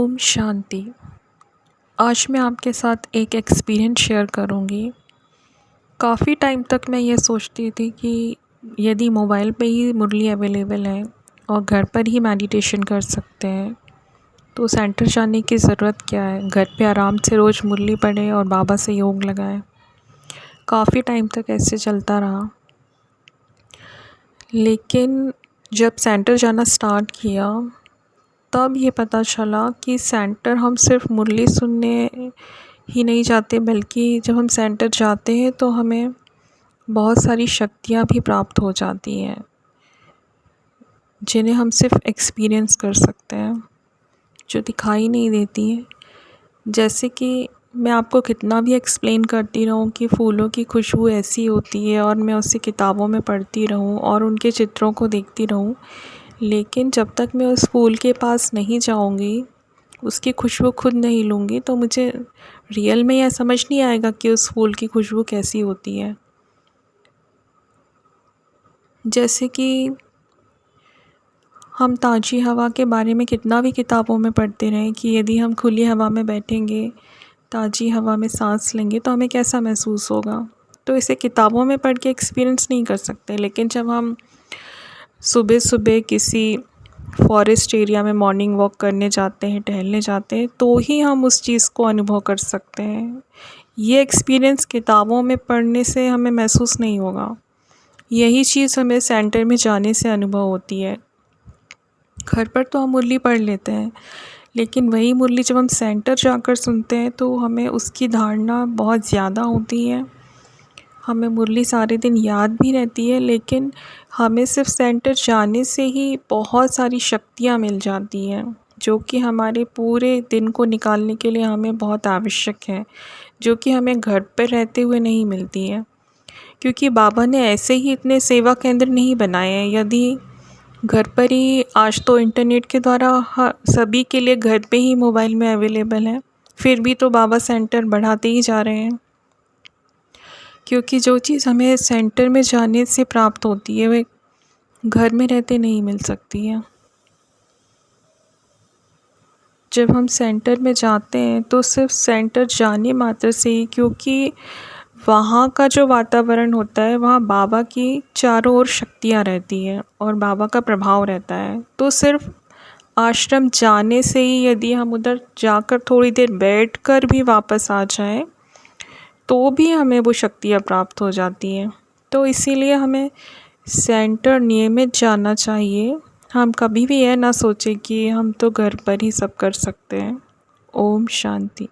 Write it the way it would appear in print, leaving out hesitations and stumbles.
ओम शांति। आज मैं आपके साथ एक एक्सपीरियंस शेयर करूँगी। काफ़ी टाइम तक मैं ये सोचती थी कि यदि मोबाइल पे ही मुरली अवेलेबल है और घर पर ही मेडिटेशन कर सकते हैं तो सेंटर जाने की ज़रूरत क्या है। घर पे आराम से रोज़ मुरली पढ़े और बाबा से योग लगाएं। काफ़ी टाइम तक ऐसे चलता रहा, लेकिन जब सेंटर जाना स्टार्ट किया तब ये पता चला कि सेंटर हम सिर्फ मुरली सुनने ही नहीं जाते, बल्कि जब हम सेंटर जाते हैं तो हमें बहुत सारी शक्तियाँ भी प्राप्त हो जाती हैं जिन्हें हम सिर्फ एक्सपीरियंस कर सकते हैं, जो दिखाई नहीं देती हैं। जैसे कि मैं आपको कितना भी एक्सप्लेन करती रहूँ कि फूलों की खुशबू ऐसी होती है और मैं उसे किताबों में पढ़ती रहूँ और उनके चित्रों को देखती रहूँ, लेकिन जब तक मैं उस फूल के पास नहीं जाऊँगी, उसकी खुशबू खुद नहीं लूँगी, तो मुझे रियल में यह समझ नहीं आएगा कि उस फूल की खुशबू कैसी होती है। जैसे कि हम ताज़ी हवा के बारे में कितना भी किताबों में पढ़ते रहें कि यदि हम खुली हवा में बैठेंगे, ताज़ी हवा में सांस लेंगे तो हमें कैसा महसूस होगा। तो इसे किताबों में पढ़ के एक्सपीरियंस नहीं कर सकते, लेकिन जब हम सुबह सुबह किसी फॉरेस्ट एरिया में मॉर्निंग वॉक करने जाते हैं, टहलने जाते हैं, तो ही हम उस चीज़ को अनुभव कर सकते हैं। ये एक्सपीरियंस किताबों में पढ़ने से हमें महसूस नहीं होगा। यही चीज़ हमें सेंटर में जाने से अनुभव होती है। घर पर तो हम मुरली पढ़ लेते हैं, लेकिन वही मुरली जब हम सेंटर जाकर सुनते हैं तो हमें उसकी धारणा बहुत ज़्यादा होती है। हमें मुरली सारे दिन याद भी रहती है, लेकिन हमें सिर्फ सेंटर जाने से ही बहुत सारी शक्तियाँ मिल जाती हैं, जो कि हमारे पूरे दिन को निकालने के लिए हमें बहुत आवश्यक है, जो कि हमें घर पर रहते हुए नहीं मिलती है। क्योंकि बाबा ने ऐसे ही इतने सेवा केंद्र नहीं बनाए हैं। यदि घर पर ही आज तो इंटरनेट के द्वारा सभी के लिए घर पे ही मोबाइल में अवेलेबल है, फिर भी तो बाबा सेंटर बढ़ाते ही जा रहे हैं। क्योंकि जो चीज़ हमें सेंटर में जाने से प्राप्त होती है वह घर में रहते नहीं मिल सकती है। जब हम सेंटर में जाते हैं तो सिर्फ सेंटर जाने मात्र से ही, क्योंकि वहाँ का जो वातावरण होता है वहाँ बाबा की चारों ओर शक्तियाँ रहती हैं और बाबा का प्रभाव रहता है, तो सिर्फ आश्रम जाने से ही यदि हम उधर जाकर थोड़ी देर बैठकर भी वापस आ जाएं तो भी हमें वो शक्तियाँ प्राप्त हो जाती हैं। तो इसीलिए हमें सेंटर नियमित जाना चाहिए। हम कभी भी यह ना सोचें कि हम तो घर पर ही सब कर सकते हैं। ओम शांति।